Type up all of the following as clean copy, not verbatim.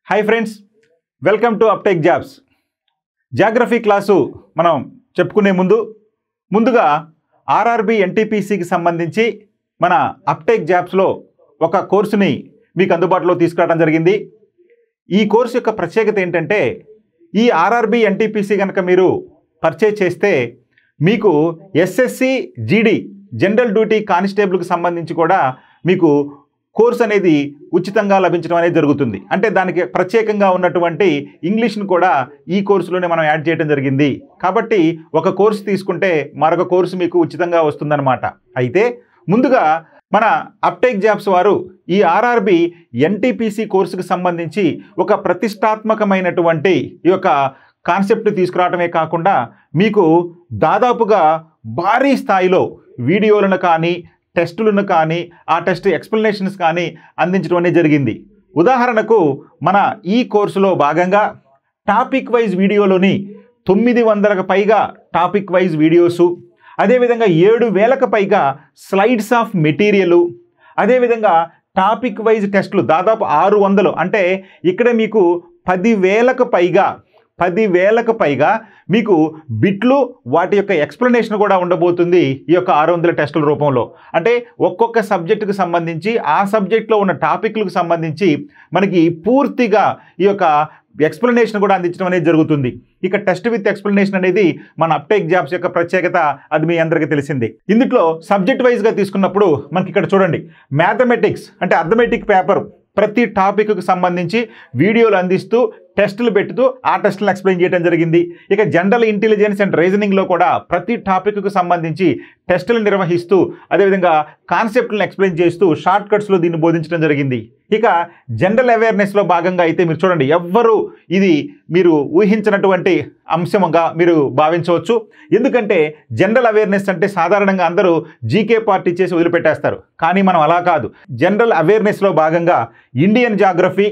Hi friends, welcome to అప్టెక్ jobs. Geography class మనం చెప్పుకునే ముందుగా ఆర్ఆర్బి ఎన్టీపీసీకి సంబంధించి మన అప్టెక్ జాబ్స్లో ఒక కోర్సుని మీకు అందుబాటులో తీసుకురావడం జరిగింది. ఈ కోర్సు యొక్క ప్రత్యేకత ఏంటంటే, ఈ ఆర్ఆర్బి ఎన్టీపీసీ కనుక మీరు పర్చేజ్ చేస్తే మీకు ఎస్ఎస్సి జీడీ జనరల్ డ్యూటీ కానిస్టేబుల్కి సంబంధించి కూడా మీకు కోర్స్ అనేది ఉచితంగా లభించడం అనేది జరుగుతుంది. అంటే దానికి ప్రత్యేకంగా ఉన్నటువంటి ఇంగ్లీష్ను కూడా ఈ కోర్సులోనే మనం యాడ్ చేయడం జరిగింది. కాబట్టి ఒక కోర్సు తీసుకుంటే మరొక కోర్సు మీకు ఉచితంగా వస్తుందన్నమాట. అయితే ముందుగా మన అప్టెక్ జాబ్స్ వారు ఈ ఆర్ఆర్బి ఎన్టీపీసీ కోర్సుకు సంబంధించి ఒక ప్రతిష్టాత్మకమైనటువంటి ఈ యొక్క కాన్సెప్ట్ తీసుకురావడమే కాకుండా మీకు దాదాపుగా భారీ స్థాయిలో వీడియోలను కానీ టెస్టులను కానీ ఆ టెస్ట్ ఎక్స్ప్లెనేషన్స్ కానీ అందించడం అనేది జరిగింది. ఉదాహరణకు మన ఈ కోర్సులో భాగంగా టాపిక్ వైజ్ వీడియోలోని 900కు పైగా టాపిక్ వైజ్ వీడియోసు, అదేవిధంగా 7000కు పైగా స్లైడ్స్ ఆఫ్ మెటీరియలు, అదేవిధంగా టాపిక్ వైజ్ టెస్టులు దాదాపు 600, అంటే ఇక్కడ మీకు 10,000కు పైగా మీకు బిట్లు వాటి యొక్క ఎక్స్ప్లెనేషన్ కూడా ఉండబోతుంది ఈ యొక్క 600 టెస్టుల రూపంలో. అంటే ఒక్కొక్క సబ్జెక్టుకు సంబంధించి ఆ సబ్జెక్ట్లో ఉన్న టాపిక్లకు సంబంధించి మనకి పూర్తిగా ఈ యొక్క ఎక్స్ప్లెనేషన్ కూడా అందించడం అనేది జరుగుతుంది. ఇక టెస్ట్ విత్ ఎక్స్ప్లెనేషన్ అనేది మన అప్టెక్ జాబ్స్ యొక్క ప్రత్యేకత, అది మీ అందరికీ తెలిసింది. ఇందులో సబ్జెక్ట్ వైజ్గా తీసుకున్నప్పుడు మనకి ఇక్కడ చూడండి, మ్యాథమెటిక్స్ అంటే అర్థమెటిక్ పేపర్ ప్రతి టాపిక్కు సంబంధించి వీడియోలు అందిస్తూ టెస్టులు పెట్టుతూ ఆ టెస్టులను ఎక్స్ప్లెయిన్ చేయడం జరిగింది. ఇక జనరల్ ఇంటెలిజెన్స్ అండ్ రీజనింగ్లో కూడా ప్రతి టాపిక్కు సంబంధించి టెస్టులు నిర్వహిస్తూ అదేవిధంగా కాన్సెప్ట్లను ఎక్స్ప్లెయిన్ చేస్తూ షార్ట్ కట్స్లో దీన్ని బోధించడం జరిగింది. ఇక జనరల్ అవేర్నెస్లో భాగంగా అయితే మీరు చూడండి, ఎవ్వరూ ఇది మీరు ఊహించినటువంటి అంశంగా మీరు భావించవచ్చు. ఎందుకంటే జనరల్ అవేర్నెస్ అంటే సాధారణంగా అందరూ జీకే పార్టీ చేసి వదిలిపెట్టేస్తారు. కానీ మనం అలా కాదు. జనరల్ అవేర్నెస్లో భాగంగా Indian geography,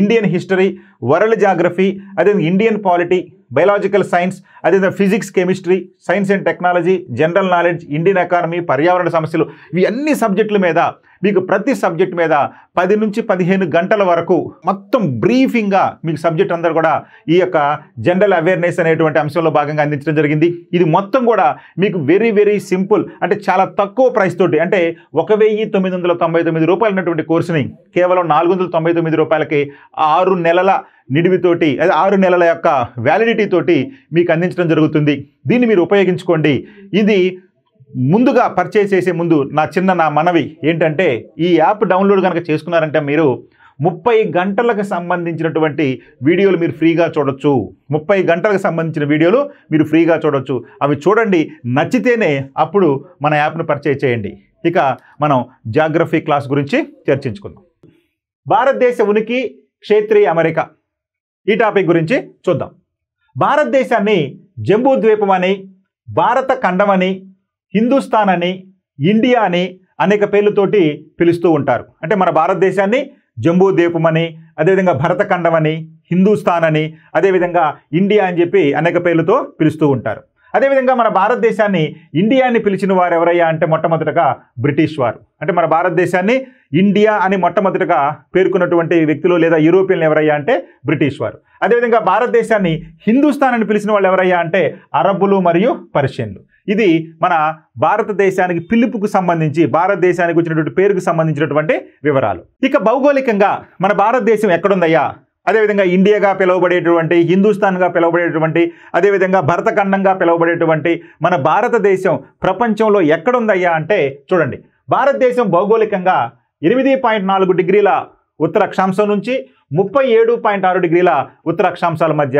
Indian history, world geography, అదేవిధంగా ఇండియన్ పాలిటీ, బయలాజికల్ సైన్స్, అదేవిధంగా physics, chemistry, science and technology, general knowledge, Indian economy, పర్యావరణ సమస్యలు, ఇవి అన్ని సబ్జెక్టుల మీద మీకు ప్రతి సబ్జెక్ట్ మీద 10 నుంచి 15 గంటల వరకు మొత్తం బ్రీఫింగ్గా మీకు సబ్జెక్ట్ అందరూ కూడా ఈ యొక్క జనరల్ అవేర్నెస్ అనేటువంటి అంశంలో భాగంగా అందించడం జరిగింది. ఇది మొత్తం కూడా మీకు వెరీ వెరీ సింపుల్, అంటే చాలా తక్కువ ప్రైస్ తోటి, అంటే 1,999 రూపాయలు ఉన్నటువంటి కోర్సుని కేవలం 499 రూపాయలకి 6 నెలల నిడివితోటి, అదే 6 నెలల యొక్క వ్యాలిడిటీ తోటి మీకు అందించడం జరుగుతుంది. దీన్ని మీరు ఉపయోగించుకోండి. ఇది ముందుగా పర్చేస్ చేసే ముందు నా మనవి ఏంటంటే, ఈ యాప్ డౌన్లోడ్ కనుక చేసుకున్నారంటే మీరు 30 గంటలకు సంబంధించినటువంటి వీడియోలు మీరు ఫ్రీగా చూడొచ్చు. 30 గంటలకు సంబంధించిన వీడియోలు మీరు ఫ్రీగా చూడొచ్చు. అవి చూడండి, నచ్చితేనే అప్పుడు మన యాప్ను పర్చేస్ చేయండి. ఇక మనం జాగ్రఫీ క్లాస్ గురించి చర్చించుకుందాం. భారతదేశ ఉనికి, క్షేత్రీయ అమెరిక, ఈ టాపిక్ గురించి చూద్దాం. భారతదేశాన్ని జంబూ ద్వీపం అని, భారత ఖండం అని, హిందుస్థాన్ అని, ఇండియా అని అనేక పేర్లతోటి పిలుస్తూ ఉంటారు. అంటే మన భారతదేశాన్ని జంబూ ద్వీపం అని, అదేవిధంగా భరతఖండం అని, హిందుస్థాన్ అని, అదేవిధంగా ఇండియా అని చెప్పి అనేక పేర్లతో పిలుస్తూ ఉంటారు. అదేవిధంగా మన భారతదేశాన్ని ఇండియాని పిలిచిన వారు ఎవరయ్యా అంటే మొట్టమొదటగా బ్రిటిష్ వారు. అంటే మన భారతదేశాన్ని ఇండియా అని మొట్టమొదటగా పేర్కొన్నటువంటి వ్యక్తులు లేదా యూరోపియన్లు ఎవరయ్యా అంటే బ్రిటిష్ వారు. అదేవిధంగా భారతదేశాన్ని హిందుస్థాన్ అని పిలిచిన వాళ్ళు ఎవరయ్యా అంటే అరబ్బులు మరియు పర్షియన్లు. ఇది మన భారతదేశానికి పిలుపుకు సంబంధించి, భారతదేశానికి వచ్చినటువంటి పేరుకు సంబంధించినటువంటి వివరాలు. ఇక భౌగోళికంగా మన భారతదేశం ఎక్కడుందయ్యా, అదేవిధంగా ఇండియాగా పిలువబడేటువంటి, హిందుస్థాన్గా పిలువబడేటువంటి, అదేవిధంగా భరతఖండంగా పిలువబడేటువంటి మన భారతదేశం ప్రపంచంలో ఎక్కడుందయ్యా అంటే చూడండి, భారతదేశం భౌగోళికంగా 8.4 డిగ్రీల ఉత్తర అక్షాంశం నుంచి 37.6 డిగ్రీల ఉత్తర అక్షాంశాల మధ్య,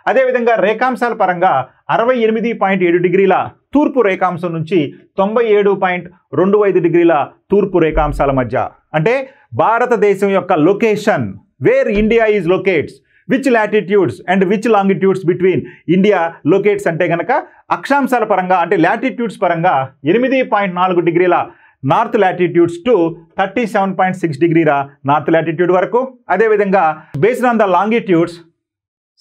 అదేవిధంగా రేఖాంశాల పరంగా 68.7 డిగ్రీల తూర్పు రేఖాంశం నుంచి 97.25 డిగ్రీల తూర్పు రేఖాంశాల మధ్య. అంటే భారతదేశం యొక్క location, where India is locates, which latitudes and which longitudes between India locates అంటే కనుక అక్షాంశాల పరంగా, అంటే లాటిట్యూడ్స్ పరంగా 8.4 డిగ్రీల నార్త్ లాటిట్యూడ్స్ టు 37.6 డిగ్రీల నార్త్ లాటిట్యూడ్ వరకు, అదేవిధంగా based on the longitudes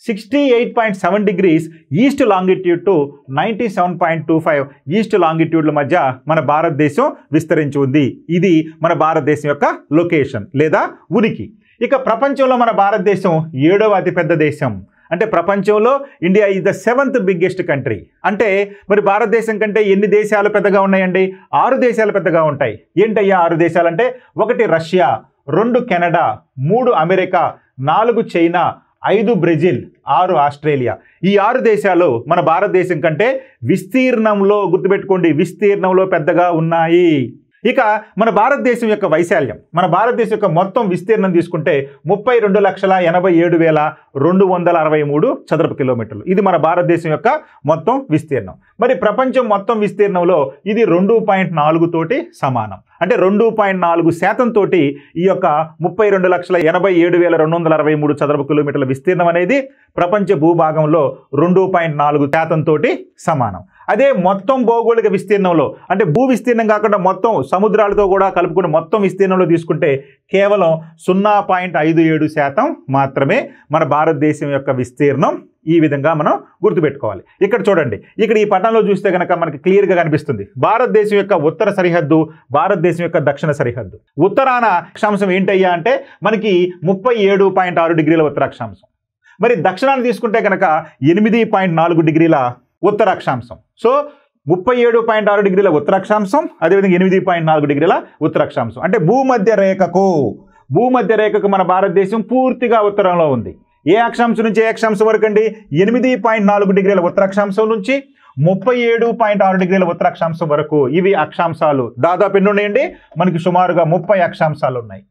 68.7 degrees east longitude to 97.25 east లాంగిట్యూడ్ల మధ్య మన భారతదేశం విస్తరించి ఉంది. ఇది మన భారతదేశం యొక్క లొకేషన్ లేదా ఉనికి. ఇక ప్రపంచంలో మన భారతదేశం 7వ అతిపెద్ద దేశం. అంటే ప్రపంచంలో India is the 7th biggest country. అంటే మరి భారతదేశం కంటే ఎన్ని దేశాలు పెద్దగా ఉన్నాయండి? 6 దేశాలు పెద్దగా ఉంటాయి. ఏంటయ్యా 6 దేశాలంటే? 1 Russia, 2 Canada, 3 America, 4 China, 5 Brazil, 6 Australia. ఈ 6 దేశాలు మన భారతదేశం కంటే విస్తీర్ణంలో, గుర్తుపెట్టుకోండి, విస్తీర్ణంలో పెద్దగా ఉన్నాయి. ఇక మన భారతదేశం యొక్క వైశాల్యం, మన భారతదేశం యొక్క మొత్తం విస్తీర్ణం తీసుకుంటే 32,87,263 చదరపు కిలోమీటర్లు. ఇది మన భారతదేశం యొక్క మొత్తం విస్తీర్ణం. మరి ప్రపంచం మొత్తం విస్తీర్ణంలో ఇది 2.4 తోటి సమానం. అంటే 2.4% తోటి ఈ యొక్క 32,87,263 చదరపు కిలోమీటర్ల విస్తీర్ణం అనేది ప్రపంచ భూభాగంలో 2.4% తోటి సమానం. అదే మొత్తం భౌగోళిక విస్తీర్ణంలో, అంటే భూ విస్తీర్ణం కాకుండా మొత్తం సముద్రాలతో కూడా కలుపుకుని మొత్తం విస్తీర్ణంలో తీసుకుంటే కేవలం 0.57% మాత్రమే మన భారతదేశం యొక్క విస్తీర్ణం. ఈ విధంగా మనం గుర్తుపెట్టుకోవాలి. ఇక్కడ చూడండి, ఇక్కడ ఈ పటంలో చూస్తే కనుక మనకి క్లియర్గా కనిపిస్తుంది భారతదేశం యొక్క ఉత్తర సరిహద్దు, భారతదేశం యొక్క దక్షిణ సరిహద్దు. ఉత్తరాన అక్షాంశం ఏంటయ్యా అంటే మనకి 37.6 డిగ్రీల ఉత్తర అక్షాంశం. మరి దక్షిణాన్ని తీసుకుంటే కనుక 8.4 డిగ్రీల ఉత్తర అక్షాంశం. సో 37.6 డిగ్రీల ఉత్తర అక్షాంశం, అదేవిధంగా 8.4 డిగ్రీల ఉత్తర అక్షాంశం. అంటే భూమధ్య రేఖకు మన భారతదేశం పూర్తిగా ఉత్తరంలో ఉంది. ఏ అక్షాంశం నుంచి ఏ అక్షాంశం వరకు అండి? 8.4 డిగ్రీల ఉత్తర అక్షాంశం నుంచి 37.6 డిగ్రీల ఉత్తర అక్షాంశం వరకు. ఇవి అక్షాంశాలు. దాదాపు ఎన్ని ఉన్నాయండి? మనకి సుమారుగా 30 అక్షాంశాలు ఉన్నాయి.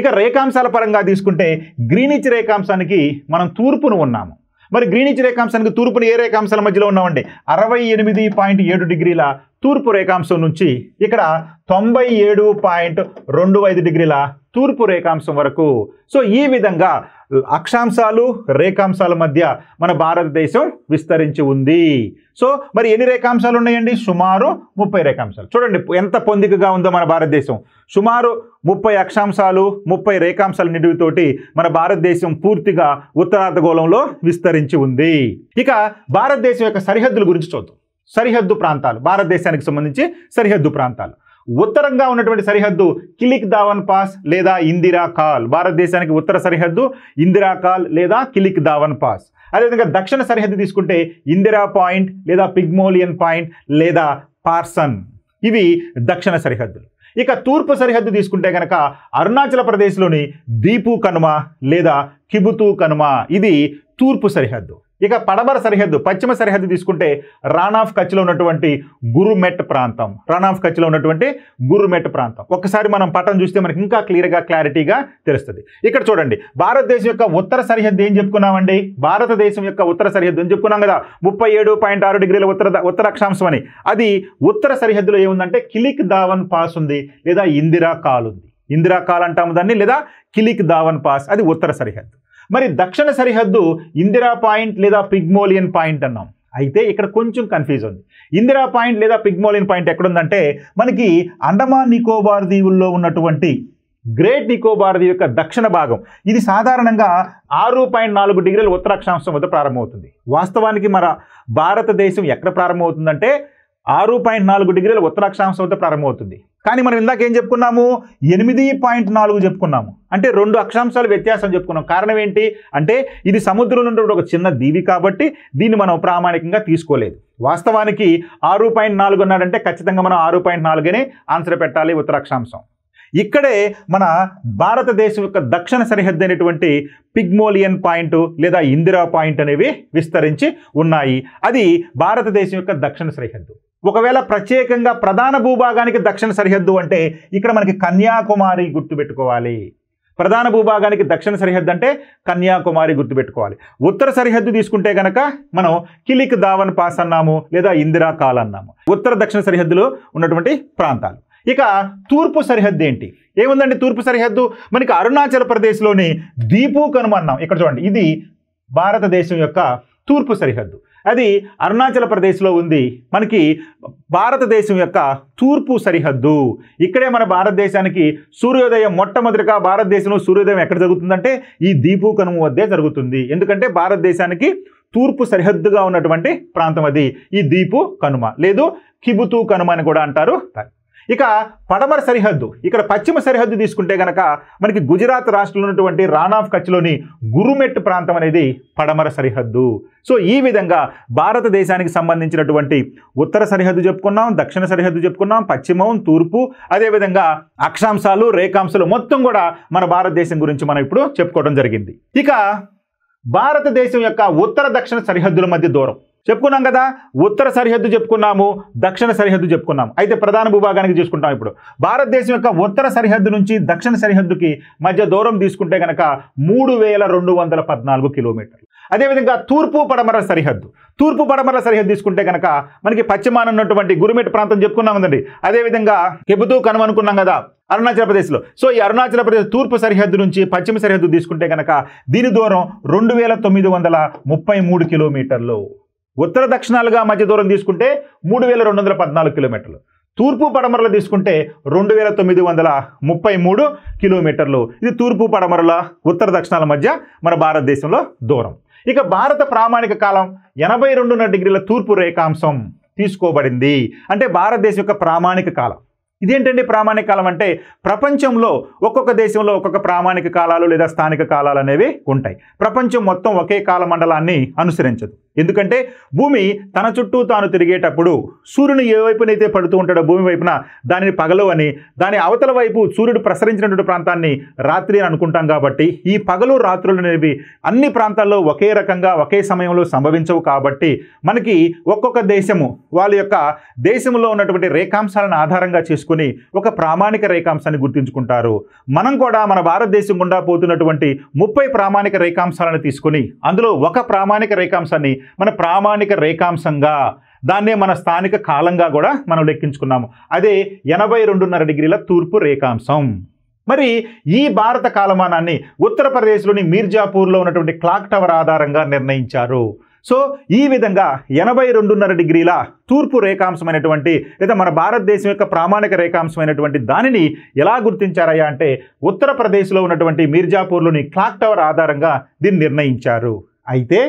ఇక రేఖాంశాల పరంగా తీసుకుంటే గ్రీనిచ్ రేఖాంశానికి మనం తూర్పును ఉన్నాము. మరి గ్రీనిచ్ రేఖాంశానికి తూర్పును ఏ రేఖాంశాల మధ్యలో ఉన్నామండి? 68.7 డిగ్రీల తూర్పు రేఖాంశం నుంచి ఇక్కడ 97.25 డిగ్రీల తూర్పు రేఖాంశం వరకు. సో ఈ విధంగా అక్షాంశాలు, రేఖాంశాల మధ్య మన భారతదేశం విస్తరించి ఉంది. సో మరి ఎన్ని రేఖాంశాలు ఉన్నాయండి? సుమారు 30 రేఖాంశాలు. చూడండి ఎంత పొందికగా ఉందో మన భారతదేశం. సుమారు 30 అక్షాంశాలు, 30 రేఖాంశాల నిడివితోటి మన భారతదేశం పూర్తిగా ఉత్తరార్ధగోళంలో విస్తరించి ఉంది. ఇక భారతదేశం యొక్క సరిహద్దుల గురించి చూద్దాం. సరిహద్దు ప్రాంతాలు, భారతదేశానికి సంబంధించి సరిహద్దు ప్రాంతాలు. ఉత్తరంగా ఉన్నటువంటి సరిహద్దు కిలిక్ దావన్ పాస్ లేదా ఇందిరా కాల్. భారతదేశానికి ఉత్తర సరిహద్దు ఇందిరా కాల్ లేదా కిలిక్ దావన్ పాస్. అదేవిధంగా దక్షిణ సరిహద్దు తీసుకుంటే ఇందిరా పాయింట్ లేదా పిగ్మోలియన్ పాయింట్ లేదా పార్సన్. ఇవి దక్షిణ సరిహద్దులు. ఇక తూర్పు సరిహద్దు తీసుకుంటే కనుక అరుణాచల్ ప్రదేశ్లోని దీపు కనుమ లేదా కిబుతు కనుమ. ఇది తూర్పు సరిహద్దు. ఇక పడమర సరిహద్దు, పశ్చిమ సరిహద్దు తీసుకుంటే రాన్ ఆఫ్ కచ్లో ఉన్నటువంటి గురుమెట్ ప్రాంతం. ఒక్కసారి మనం పటం చూస్తే మనకి ఇంకా క్లారిటీగా తెలుస్తుంది. ఇక్కడ చూడండి, భారతదేశం యొక్క ఉత్తర సరిహద్దు ఏం చెప్పుకున్నామండి? భారతదేశం యొక్క ఉత్తర సరిహద్దు అని చెప్పుకున్నాం కదా, 37.6 డిగ్రీల ఉత్తర అక్షాంశం అని. అది ఉత్తర సరిహద్దులో ఏముందంటే కిలిక్ దావన్ పాస్ ఉంది లేదా ఇందిరా కాల్ ఉంది. ఇందిరా కాల్ అంటాము దాన్ని, లేదా కిలిక్ దావన్ పాస్, అది ఉత్తర సరిహద్దు. మరి దక్షిణ సరిహద్దు ఇందిరా పాయింట్ లేదా పిగ్మోలియన్ పాయింట్ అన్నాం. అయితే ఇక్కడ కొంచెం కన్ఫ్యూజ్ ఉంది. ఇందిరా పాయింట్ లేదా పిగ్మోలియన్ పాయింట్ ఎక్కడుందంటే మనకి అండమాన్ నికోబార్ దీవుల్లో ఉన్నటువంటి గ్రేట్ నికోబార్ దీవి యొక్క దక్షిణ భాగం. ఇది సాధారణంగా 6.4 డిగ్రీల ఉత్తర అక్షాంశం వద్ద ప్రారంభమవుతుంది. వాస్తవానికి మన భారతదేశం ఎక్కడ ప్రారంభమవుతుందంటే 6.4 డిగ్రీల ఉత్తర అక్షాంశం వద్ద ప్రారంభమవుతుంది. కానీ మనం ఇందాక ఏం చెప్పుకున్నాము? 8.4 చెప్పుకున్నాము. అంటే 2 అక్షాంశాలు వ్యత్యాసం చెప్పుకున్నాం. కారణం ఏంటి అంటే ఇది సముద్రంలో ఉన్నటువంటి ఒక చిన్న దీవి కాబట్టి దీన్ని మనం ప్రామాణికంగా తీసుకోలేదు. వాస్తవానికి 6.4 అన్నాడంటే ఖచ్చితంగా మనం 6.4 ఆన్సర్ పెట్టాలి ఉత్తర అక్షాంశం. ఇక్కడే మన భారతదేశం యొక్క దక్షిణ సరిహద్దు అయినటువంటి పిగ్మోలియన్ పాయింట్ లేదా ఇందిరా పాయింట్ అనేవి విస్తరించి ఉన్నాయి. అది భారతదేశం యొక్క దక్షిణ సరిహద్దు. ఒకవేళ ప్రత్యేకంగా ప్రధాన భూభాగానికి దక్షిణ సరిహద్దు అంటే ఇక్కడ మనకి కన్యాకుమారి గుర్తుపెట్టుకోవాలి. ప్రధాన భూభాగానికి దక్షిణ సరిహద్దు అంటే కన్యాకుమారి గుర్తుపెట్టుకోవాలి. ఉత్తర సరిహద్దు తీసుకుంటే కనుక మనం కిలిక్ దావన్ పాస్ అన్నాము లేదా ఇందిరా కాల్ అన్నాము. ఉత్తర దక్షిణ సరిహద్దులో ఉన్నటువంటి ప్రాంతాలు. ఇక తూర్పు సరిహద్దు ఏంటి? ఏముందండి తూర్పు సరిహద్దు? మనకి అరుణాచల్ ప్రదేశ్లోని దీపు కనుమ అన్నాం. ఇక్కడ చూడండి, ఇది భారతదేశం యొక్క తూర్పు సరిహద్దు. అది అరుణాచల్ ప్రదేశ్లో ఉంది. మనకి భారతదేశం యొక్క తూర్పు సరిహద్దు. ఇక్కడే మన భారతదేశానికి సూర్యోదయం మొట్టమొదటిగా భారతదేశంలో సూర్యోదయం ఎక్కడ జరుగుతుందంటే ఈ దీపు కనుమ వద్దే జరుగుతుంది. ఎందుకంటే భారతదేశానికి తూర్పు సరిహద్దుగా ఉన్నటువంటి ప్రాంతం అది ఈ దీపు కనుమ, లేదు కిబుతు కనుమ అని కూడా అంటారు. ఇక పడమర సరిహద్దు, ఇక్కడ పశ్చిమ సరిహద్దు తీసుకుంటే గనక మనకి గుజరాత్ రాష్ట్రంలో ఉన్నటువంటి రాన్ ఆఫ్ కచ్లోని గురుమెట్ ప్రాంతం అనేది పడమర సరిహద్దు. సో ఈ విధంగా భారతదేశానికి సంబంధించినటువంటి ఉత్తర సరిహద్దు చెప్పుకున్నాం, దక్షిణ సరిహద్దు చెప్పుకున్నాం, పశ్చిమం, తూర్పు, అదేవిధంగా అక్షాంశాలు, రేఖాంశాలు మొత్తం కూడా మన భారతదేశం గురించి మనం ఇప్పుడు చెప్పుకోవడం జరిగింది. ఇక భారతదేశం యొక్క ఉత్తర దక్షిణ సరిహద్దుల మధ్య దూరం చెప్పుకున్నాం కదా. ఉత్తర సరిహద్దు చెప్పుకున్నాము, దక్షిణ సరిహద్దు చెప్పుకున్నాము. అయితే ప్రధాన భూభాగానికి చూసుకుంటాం. ఇప్పుడు భారతదేశం యొక్క ఉత్తర సరిహద్దు నుంచి దక్షిణ సరిహద్దుకి మధ్య దూరం తీసుకుంటే కనుక 3214 కిలోమీటర్లు. అదేవిధంగా తూర్పు పడమర సరిహద్దు, తూర్పు పడమర సరిహద్దు తీసుకుంటే కనుక మనకి పశ్చిమాన ఉన్నటువంటి గురుమెట్ ప్రాంతం చెప్పుకున్నాం కదండి. అదేవిధంగా కెబుతు కనుమ అనుకున్నాం కదా అరుణాచల్ ప్రదేశ్లో. సో ఈ అరుణాచల్ ప్రదేశ్ తూర్పు సరిహద్దు నుంచి పశ్చిమ సరిహద్దు తీసుకుంటే కనుక దీని దూరం 2933 కిలోమీటర్లు. ఉత్తర దక్షిణాలుగా మధ్య దూరం తీసుకుంటే 3214 కిలోమీటర్లు. తూర్పు పడమరలు తీసుకుంటే 2933 కిలోమీటర్లు. ఇది తూర్పు పడమరల ఉత్తర దక్షిణాల మధ్య మన భారతదేశంలో దూరం. ఇక భారత ప్రామాణిక కాలం 82.5 డిగ్రీల తూర్పు రేఖాంశం తీసుకోబడింది. అంటే భారతదేశం యొక్క ప్రామాణిక కాలం. ఇదేంటండి ప్రామాణిక కాలం అంటే ప్రపంచంలో ఒక్కొక్క దేశంలో ఒక్కొక్క ప్రామాణిక కాలాలు లేదా స్థానిక కాలాలు అనేవి ఉంటాయి. ప్రపంచం మొత్తం ఒకే కాలమండలాన్ని అనుసరించదు. ఎందుకంటే భూమి తన చుట్టూ తాను తిరిగేటప్పుడు సూర్యుని ఏ వైపునైతే పడుతూ ఉంటాడో భూమి వైపున దానిని పగలు అని, దాని అవతల వైపు సూర్యుడు ప్రసరించినటువంటి ప్రాంతాన్ని రాత్రి అని అనుకుంటాం. కాబట్టి ఈ పగలు రాత్రులు అనేవి అన్ని ప్రాంతాల్లో ఒకే రకంగా ఒకే సమయంలో సంభవించవు. కాబట్టి మనకి ఒక్కొక్క దేశము వాళ్ళ యొక్క దేశంలో ఉన్నటువంటి రేఖాంశాలను ఆధారంగా చేసుకుని ఒక ప్రామాణిక రేఖాంశాన్ని గుర్తించుకుంటారు. మనం కూడా మన భారతదేశం గుండా పోతున్నటువంటి 30 ప్రామాణిక రేఖాంశాలను తీసుకుని అందులో ఒక ప్రామాణిక రేఖాంశాన్ని మన ప్రామాణిక రేఖాంశంగా, దాన్నే మన స్థానిక కాలంగా కూడా మనం లెక్కించుకున్నాము. అదే 82.5 డిగ్రీల తూర్పు రేఖాంశం. మరి ఈ భారత కాలమానాన్ని ఉత్తరప్రదేశ్లోని మీర్జాపూర్లో ఉన్నటువంటి క్లాక్ టవర్ ఆధారంగా నిర్ణయించారు. సో ఈ విధంగా 82.5 డిగ్రీల తూర్పు రేఖాంశమైనటువంటి లేదా మన భారతదేశం యొక్క ప్రామాణిక రేఖాంశమైనటువంటి దానిని ఎలా గుర్తించారయ్యా అంటే ఉత్తరప్రదేశ్లో ఉన్నటువంటి మీర్జాపూర్లోని క్లాక్ టవర్ ఆధారంగా దీన్ని నిర్ణయించారు. అయితే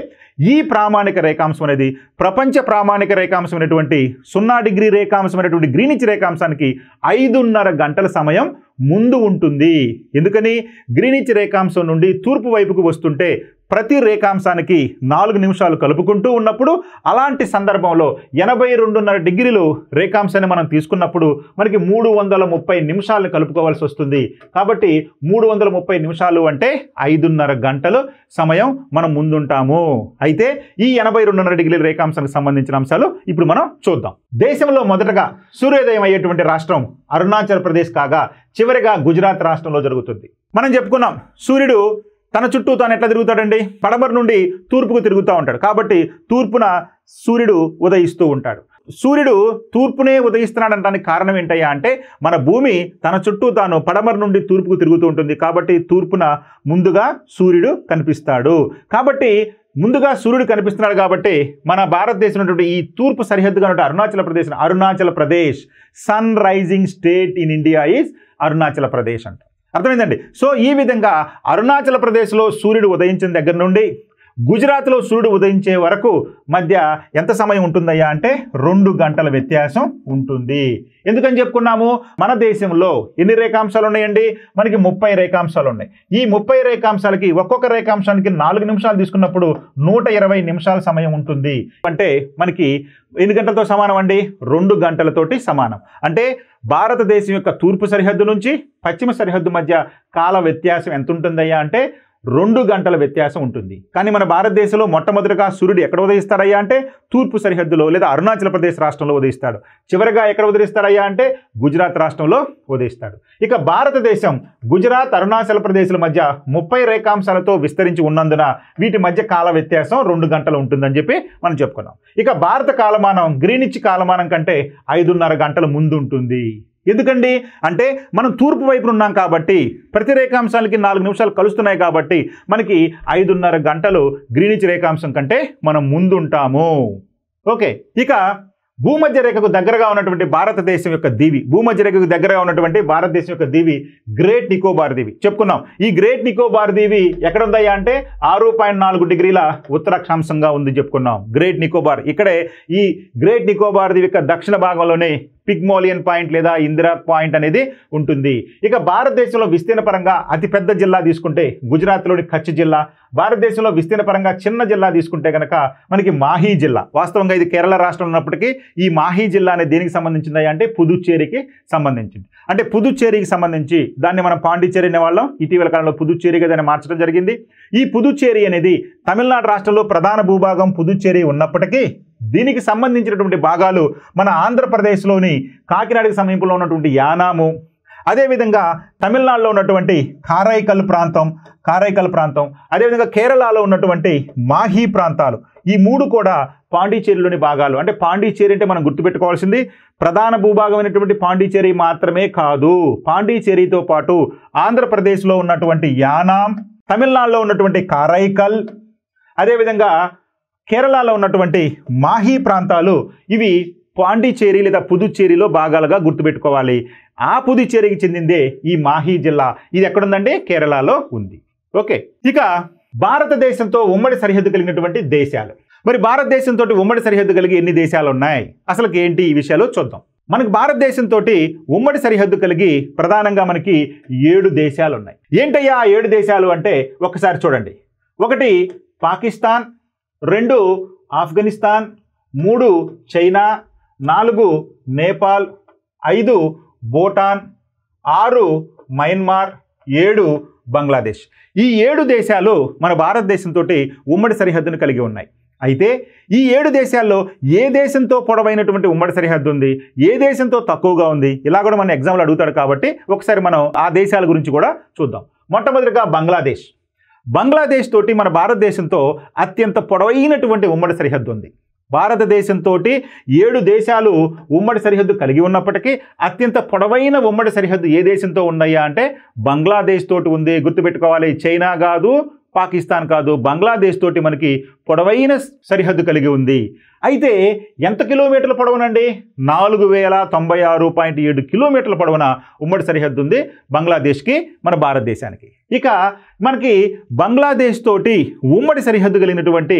ఈ ప్రామాణిక రేఖాంశం అనేది ప్రపంచ ప్రామాణిక రేఖాంశమైనటువంటి 0 డిగ్రీ రేఖాంశమైనటువంటి గ్రీనిచ్ రేఖాంశానికి 5.5 గంటల సమయం ముందు ఉంటుంది. ఎందుకని గ్రీనిచ్ రేఖాంశం నుండి తూర్పు వైపుకు వస్తుంటే ప్రతి రేఖాంశానికి 4 నిమిషాలు కలుపుకుంటూ ఉన్నప్పుడు అలాంటి సందర్భంలో 82.5 డిగ్రీలు రేఖాంశాన్ని మనం తీసుకున్నప్పుడు మనకి 330 నిమిషాలు కలుపుకోవాల్సి వస్తుంది. కాబట్టి 330 నిమిషాలు అంటే 5.5 గంటలు సమయం మనం ముందుంటాము. అయితే ఈ 82.5 డిగ్రీల రేఖాంశానికి సంబంధించిన అంశాలు ఇప్పుడు మనం చూద్దాం. దేశంలో మొదటగా సూర్యోదయం అయ్యేటువంటి రాష్ట్రం అరుణాచల్ ప్రదేశ్ కాగా చివరిగా గుజరాత్ రాష్ట్రంలో జరుగుతుంది. మనం చెప్పుకున్నాం సూర్యుడు తన చుట్టూ తాను ఎట్లా తిరుగుతాడండి, పడమర నుండి తూర్పుకు తిరుగుతూ ఉంటాడు. కాబట్టి తూర్పున సూర్యుడు ఉదయిస్తూ ఉంటాడు. సూర్యుడు తూర్పునే ఉదయిస్తున్నాడనడానికి కారణం ఏంటయ్యా అంటే మన భూమి తన చుట్టూ తాను పడమర నుండి తూర్పుకు తిరుగుతూ ఉంటుంది. కాబట్టి తూర్పున ముందుగా సూర్యుడు కనిపిస్తాడు. కాబట్టి ముందుగా సూర్యుడు కనిపిస్తున్నాడు కాబట్టి మన భారతదేశం ఉన్నటువంటి ఈ తూర్పు సరిహద్దుగా ఉన్న Arunachal Pradesh sun rising state in India is Arunachal Pradesh అంట. అర్థమైందండి. సో ఈ విధంగా అరుణాచల్ ప్రదేశ్లో సూర్యుడు ఉదయించిన దగ్గర నుండి గుజరాత్లో సూర్యుడు ఉదయించే వరకు మధ్య ఎంత సమయం ఉంటుందయ్యా అంటే 2 గంటల వ్యత్యాసం ఉంటుంది. ఎందుకని చెప్పుకున్నాము, మన దేశంలో ఎన్ని రేఖాంశాలు ఉన్నాయండి, మనకి 30 రేఖాంశాలు ఉన్నాయి. ఈ 30 రేఖాంశాలకి ఒక్కొక్క రేఖాంశానికి 4 నిమిషాలు తీసుకున్నప్పుడు 120 నిమిషాల సమయం ఉంటుంది. అంటే మనకి ఎన్ని గంటలతో సమానం అండి, 2 గంటలతోటి సమానం. అంటే భారతదేశం యొక్క తూర్పు సరిహద్దు నుంచి పశ్చిమ సరిహద్దు మధ్య కాల వ్యత్యాసం ఎంత ఉంటుందయ్యా అంటే 2 గంటల వ్యత్యాసం ఉంటుంది. కానీ మన భారతదేశంలో మొట్టమొదటిగా సూర్యుడు ఎక్కడ ఉదయిస్తాడయ్యా అంటే తూర్పు సరిహద్దులో లేదా అరుణాచల్ ప్రదేశ్ రాష్ట్రంలో ఉదయిస్తాడు. చివరిగా ఎక్కడ ఉదయిస్తాడయ్యా అంటే గుజరాత్ రాష్ట్రంలో ఉదయిస్తాడు. ఇక భారతదేశం గుజరాత్ అరుణాచల్ ప్రదేశ్ల మధ్య 30 రేఖాంశాలతో విస్తరించి ఉన్నందున వీటి మధ్య కాల వ్యత్యాసం 2 గంటలు ఉంటుందని చెప్పి మనం చెప్పుకున్నాం. ఇక భారత కాలమానం గ్రీనిచ్ కాలమానం కంటే 5.5 గంటల ముందు ఉంటుంది. ఎందుకండి అంటే మనం తూర్పు వైపున ఉన్నాం కాబట్టి ప్రతి రేఖాంశాలకి 4 నిమిషాలు కలుస్తున్నాయి కాబట్టి మనకి 5:30 గంటలు గ్రీనిచ్ రేఖాంశం కంటే మనం ముందుంటాము. ఓకే, ఇక భూమధ్య రేఖకు దగ్గరగా ఉన్నటువంటి భారతదేశం యొక్క దీవి, భూమధ్య రేఖకు దగ్గరగా ఉన్నటువంటి భారతదేశం యొక్క దీవి గ్రేట్ నికోబార్ దీవి చెప్పుకున్నాం. ఈ గ్రేట్ నికోబార్ దీవి ఎక్కడ ఉందయ్యా అంటే 6.4 డిగ్రీల ఉత్తరాక్షాంశంగా ఉంది చెప్పుకున్నాం. గ్రేట్ నికోబార్ ఇక్కడే ఈ గ్రేట్ నికోబార్ దీవి యొక్క దక్షిణ భాగంలోనే పిగ్మోలియన్ పాయింట్ లేదా ఇందిరా పాయింట్ అనేది ఉంటుంది. ఇక భారతదేశంలో విస్తీర్ణ పరంగా అతిపెద్ద జిల్లా తీసుకుంటే గుజరాత్లోని కచ్ జిల్లా, భారతదేశంలో విస్తీర్ణ పరంగా చిన్న జిల్లా తీసుకుంటే కనుక మనకి మాహీ జిల్లా. వాస్తవంగా ఇది కేరళ రాష్ట్రంలో ఉన్నప్పటికీ ఈ మాహీ జిల్లా అనేది దేనికి సంబంధించింది అంటే పుదుచ్చేరికి సంబంధించింది. అంటే పుదుచ్చేరికి సంబంధించి దాన్ని మనం పాండిచ్చేరి అనే వాళ్ళం, ఇటీవల కాలంలో పుదుచ్చేరిగా దాన్ని మార్చడం జరిగింది. ఈ పుదుచ్చేరి అనేది తమిళనాడు రాష్ట్రంలో ప్రధాన భూభాగం పుదుచ్చేరి ఉన్నప్పటికీ దీనికి సంబంధించినటువంటి భాగాలు మన ఆంధ్రప్రదేశ్లోని కాకినాడకి సమీపంలో ఉన్నటువంటి యానాము, అదేవిధంగా తమిళనాడులో ఉన్నటువంటి కారైకల్ ప్రాంతం, అదేవిధంగా కేరళలో ఉన్నటువంటి మాహీ ప్రాంతాలు, ఈ 3 కూడా పాండిచ్చేరిలోని భాగాలు. అంటే పాండిచ్చేరి అంటే మనం గుర్తుపెట్టుకోవాల్సింది ప్రధాన భూభాగమైనటువంటి పాండిచ్చేరి మాత్రమే కాదు, పాండిచ్చేరితో పాటు ఆంధ్రప్రదేశ్లో ఉన్నటువంటి యానాం, తమిళనాడులో ఉన్నటువంటి కారైకల్, అదేవిధంగా కేరళలో ఉన్నటువంటి మాహీ ప్రాంతాలు, ఇవి పాండిచ్చేరి లేదా పుదుచ్చేరిలో భాగాలుగా గుర్తుపెట్టుకోవాలి. ఆ పుదుచ్చేరికి చెందిందే ఈ మాహీ జిల్లా. ఇది ఎక్కడుందండి? కేరళలో ఉంది. ఓకే, ఇక భారతదేశంతో ఉమ్మడి సరిహద్దు కలిగినటువంటి దేశాలు. మరి భారతదేశంతో ఉమ్మడి సరిహద్దు కలిగి ఎన్ని దేశాలు ఉన్నాయి, అసలు ఏంటి ఈ విషయాలు చూద్దాం. మనకు భారతదేశంతో ఉమ్మడి సరిహద్దు కలిగి ప్రధానంగా మనకి 7 దేశాలు ఉన్నాయి. ఏంటయ్యా ఆ 7 దేశాలు అంటే ఒకసారి చూడండి. 1 పాకిస్తాన్, 2 ఆఫ్ఘనిస్తాన్, 3 చైనా, 4 నేపాల్, 5 భూటాన్, 6 మయన్మార్, 7 బంగ్లాదేశ్. ఈ 7 దేశాలు మన భారతదేశంతో ఉమ్మడి సరిహద్దును కలిగి ఉన్నాయి. అయితే ఈ 7 దేశాల్లో ఏ దేశంతో పొడవైనటువంటి ఉమ్మడి సరిహద్దు ఉంది, ఏ దేశంతో తక్కువగా ఉంది, ఇలా కూడా మన ఎగ్జామ్లో అడుగుతాడు కాబట్టి ఒకసారి మనం ఆ దేశాల గురించి కూడా చూద్దాం. మొట్టమొదటిగా బంగ్లాదేశ్ తోటి మన భారతదేశంతో అత్యంత పొడవైనటువంటి ఉమ్మడి సరిహద్దు ఉంది. భారతదేశంతో 7 దేశాలు ఉమ్మడి సరిహద్దు కలిగి ఉన్నప్పటికీ అత్యంత పొడవైన ఉమ్మడి సరిహద్దు ఏ దేశంతో ఉన్నాయా అంటే బంగ్లాదేశ్ తోటి ఉంది. గుర్తుపెట్టుకోవాలి, చైనా కాదు, పాకిస్తాన్ కాదు, బంగ్లాదేశ్ తోటి మనకి పొడవైన సరిహద్దు కలిగి ఉంది. అయితే ఎంత కిలోమీటర్ల పొడవునండి? 4096.7 కిలోమీటర్ల పొడవున ఉమ్మడి సరిహద్దు ఉంది బంగ్లాదేశ్కి, మన భారతదేశానికి. ఇక మనకి బంగ్లాదేశ్ తోటి ఉమ్మడి సరిహద్దు కలిగినటువంటి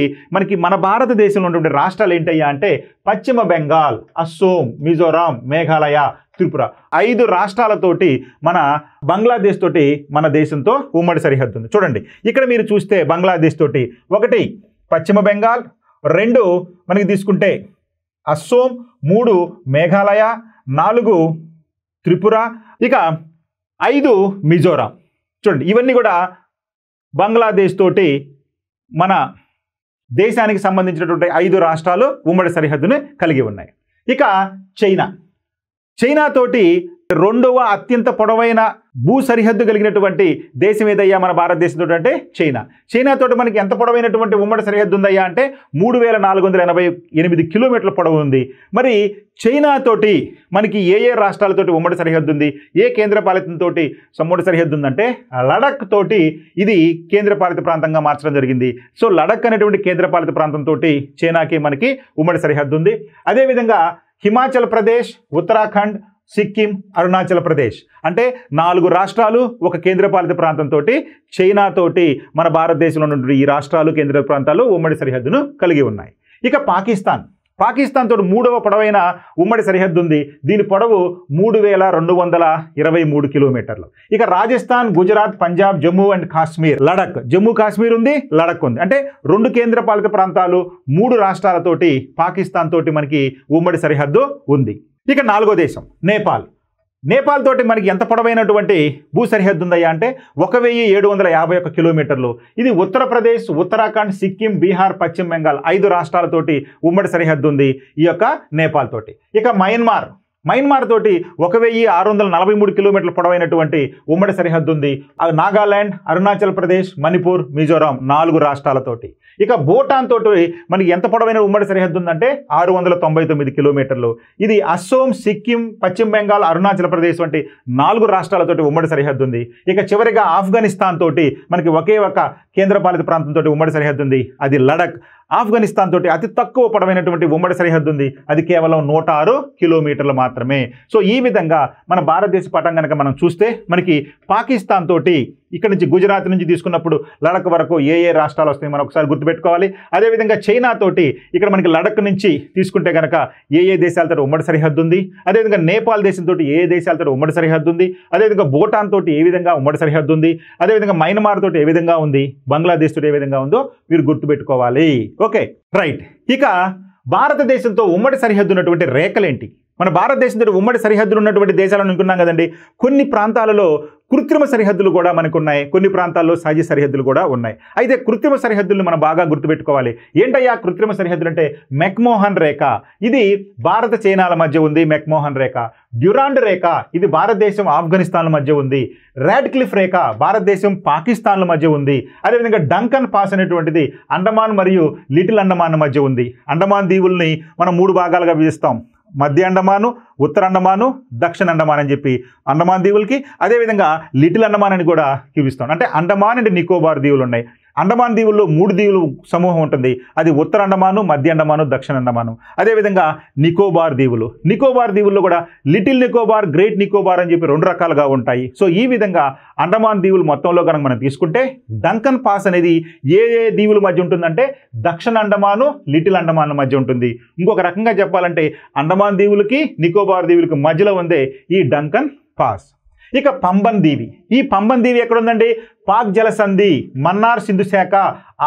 మన భారతదేశంలో ఉన్నటువంటి రాష్ట్రాలు ఏంటయ్యా అంటే పశ్చిమ బెంగాల్, అస్సోం, మిజోరాం, మేఘాలయ, త్రిపుర 5 రాష్ట్రాలతోటి మన బంగ్లాదేశ్ తోటి మన దేశంతో ఉమ్మడి సరిహద్దు ఉంది. చూడండి ఇక్కడ మీరు చూస్తే బంగ్లాదేశ్ తోటి 1 పశ్చిమ బెంగాల్, 2 మనకి తీసుకుంటే అస్సోం, 3 మేఘాలయ, 4 త్రిపుర, ఇక 5 మిజోరాం. చూడండి ఇవన్నీ కూడా బంగ్లాదేశ్ తోటి మన దేశానికి సంబంధించినటువంటి 5 రాష్ట్రాలు ఉమ్మడి సరిహద్దుని కలిగి ఉన్నాయి. ఇక చైనా తోటి 2వ అత్యంత పొడవైన భూ సరిహద్దు కలిగినటువంటి దేశం ఏదయ్యా మన భారతదేశంతో అంటే చైనా తోటి మనకి ఎంత పొడవైనటువంటి ఉమ్మడి సరిహద్దు ఉందయ్యా అంటే 3488 కిలోమీటర్ల పొడవు ఉంది. మరి చైనా తోటి మనకి ఏ రాష్ట్రాలతోటి ఉమ్మడి సరిహద్దు ఉంది, ఏ కేంద్రపాలితంతో ఉమ్మడి సరిహద్దు ఉందంటే లడక్ తోటి ఇది కేంద్రపాలిత ప్రాంతంగా మార్చడం జరిగింది. సో లడక్ అనేటువంటి కేంద్రపాలిత ప్రాంతంతో చైనాకి మనకి ఉమ్మడి సరిహద్దు ఉంది. అదేవిధంగా హిమాచల్ ప్రదేశ్, ఉత్తరాఖండ్, సిక్కిం, అరుణాచల్ ప్రదేశ్ అంటే 4 రాష్ట్రాలు ఒక కేంద్రపాలిత ప్రాంతంతో చైనాతోటి మన భారతదేశంలో ఉన్నటువంటి ఈ రాష్ట్రాలు కేంద్ర ప్రాంతాలు ఉమ్మడి సరిహద్దును కలిగి ఉన్నాయి. ఇక పాకిస్తాన్ తోటి 3వ పొడవైన ఉమ్మడి సరిహద్దు ఉంది. దీని పొడవు 3223 కిలోమీటర్లు. ఇక రాజస్థాన్, గుజరాత్, పంజాబ్, జమ్మూ అండ్ కాశ్మీర్, లడక్, జమ్మూ కాశ్మీర్ ఉంది, లడక్ ఉంది. అంటే 2 కేంద్రపాలిత ప్రాంతాలు 3 రాష్ట్రాలతోటి పాకిస్తాన్ తోటి మనకి ఉమ్మడి సరిహద్దు ఉంది. ఇక 4వ దేశం నేపాల్ తోటి మనకి ఎంత పొడవైనటువంటి భూ సరిహద్దు ఉందయ్యా అంటే 1751 కిలోమీటర్లు. ఇది ఉత్తరప్రదేశ్, ఉత్తరాఖండ్, సిక్కిం, బీహార్, పశ్చిమ బెంగాల్ 5 రాష్ట్రాలతోటి ఉమ్మడి సరిహద్దు ఉంది ఈ యొక్క నేపాల్ తోటి. ఇక మయన్మార్ తోటి 1643 కిలోమీటర్ల పొడవైనటువంటి ఉమ్మడి సరిహద్దు ఉంది. అది నాగాలాండ్, అరుణాచల్ ప్రదేశ్, మణిపూర్, మిజోరాం 4 రాష్ట్రాలతోటి. ఇక భూటాన్ తోటి మనకి ఎంత పొడవైన ఉమ్మడి సరిహద్దు ఉందంటే 699 కిలోమీటర్లు. ఇది అస్సోం, సిక్కిం, పశ్చిమ బెంగాల్, అరుణాచల్ ప్రదేశ్ వంటి 4 రాష్ట్రాలతోటి ఉమ్మడి సరిహద్దు ఉంది. ఇక చివరిగా ఆఫ్ఘనిస్తాన్ తోటి మనకి ఒకే ఒక కేంద్రపాలిత ప్రాంతంతో ఉమ్మడి సరిహద్దు ఉంది, అది లడక్. ఆఫ్ఘనిస్తాన్ తోటి అతి తక్కువ పొడవైనటువంటి ఉమ్మడి సరిహద్దు ఉంది, అది కేవలం 106 కిలోమీటర్లు మాత్రమే. సో ఈ విధంగా మన భారతదేశ పటం కనుక మనం చూస్తే మనకి పాకిస్తాన్ తోటి ఇక్కడ నుంచి గుజరాత్ నుంచి తీసుకున్నప్పుడు లడక్ వరకు ఏ రాష్ట్రాలు వస్తాయి మనం ఒకసారి గుర్తుపెట్టుకోవాలి. అదేవిధంగా చైనా తోటి ఇక్కడ మనకి లడక్ నుంచి తీసుకుంటే కనుక ఏ దేశాలతో ఉమ్మడి సరిహద్దు ఉంది. అదేవిధంగా నేపాల్ దేశంతో ఏ దేశాలతో ఉమ్మడి సరిహద్దు ఉంది. అదేవిధంగా భూటాన్ తోటి ఏ విధంగా ఉమ్మడి సరిహద్దు ఉంది. అదేవిధంగా మయన్మార్ తోటి ఏ విధంగా ఉంది, బంగ్లాదేశ్ తోటి ఏ విధంగా ఉందో మీరు గుర్తుపెట్టుకోవాలి. Okay, right. ఇక భారతదేశంతో ఉమ్మడి సరిహద్దు ఉన్నటువంటి రేఖలేంటి? మన భారతదేశంతో ఉమ్మడి సరిహద్దులు ఉన్నటువంటి దేశాలను అనుకున్నాం కదండి. కొన్ని ప్రాంతాలలో కృత్రిమ సరిహద్దులు కూడా మనకు ఉన్నాయి, కొన్ని ప్రాంతాల్లో సహజ సరిహద్దులు కూడా ఉన్నాయి. అయితే కృత్రిమ సరిహద్దులను మనం బాగా గుర్తుపెట్టుకోవాలి. ఏంటయ్యా కృత్రిమ సరిహద్దులు అంటే? మెక్మోహన్ రేఖ, ఇది భారత చైనాల మధ్య ఉంది. మెక్మోహన్ రేఖ. డ్యూరాండ్ రేఖ, ఇది భారతదేశం ఆఫ్ఘనిస్తాన్ల మధ్య ఉంది. రాడ్ క్లిఫ్ రేఖ భారతదేశం పాకిస్తాన్ల మధ్య ఉంది. అదేవిధంగా డంకన్ పాస్ అనేటువంటిది అండమాన్ మరియు లిటిల్ అండమాన్ మధ్య ఉంది. అండమాన్ దీవుల్ని మనం 3 భాగాలుగా విభజిస్తాం, మధ్య అండమాను, ఉత్తర అండమాను, దక్షిణ అండమాన్ అని చెప్పి అండమాన్ దీవులకి. అదేవిధంగా లిటిల్ అండమాన్ అని కూడా చూపిస్తాం. అంటే అండమాన్ అండ్ నికోబార్ దీవులు ఉన్నాయి. అండమాన్ దీవుల్లో 3 దీవులు సమూహం ఉంటుంది, అది ఉత్తర అండమాను, మధ్య అండమాను, దక్షిణ అండమాను. అదేవిధంగా నికోబార్ దీవులు, నికోబార్ దీవుల్లో కూడా లిటిల్ నికోబార్, గ్రేట్ నికోబార్ అని చెప్పి 2 రకాలుగా ఉంటాయి. సో ఈ విధంగా అండమాన్ దీవులు మొత్తంలో కనుక మనం తీసుకుంటే డంకన్ పాస్ అనేది ఏ దీవుల మధ్య ఉంటుందంటే దక్షిణ అండమాను, లిటిల్ అండమాన్ మధ్య ఉంటుంది. ఇంకొక రకంగా చెప్పాలంటే అండమాన్ దీవులకి నికోబార్ దీవులకి మధ్యలో ఉందే ఈ డంకన్ పాస్. ఇక పంబన్ దీవి, ఈ పంబన్ దీవి ఎక్కడ ఉందండి? పాక్ జలసంధి, మన్నార్ సింధు శాఖ,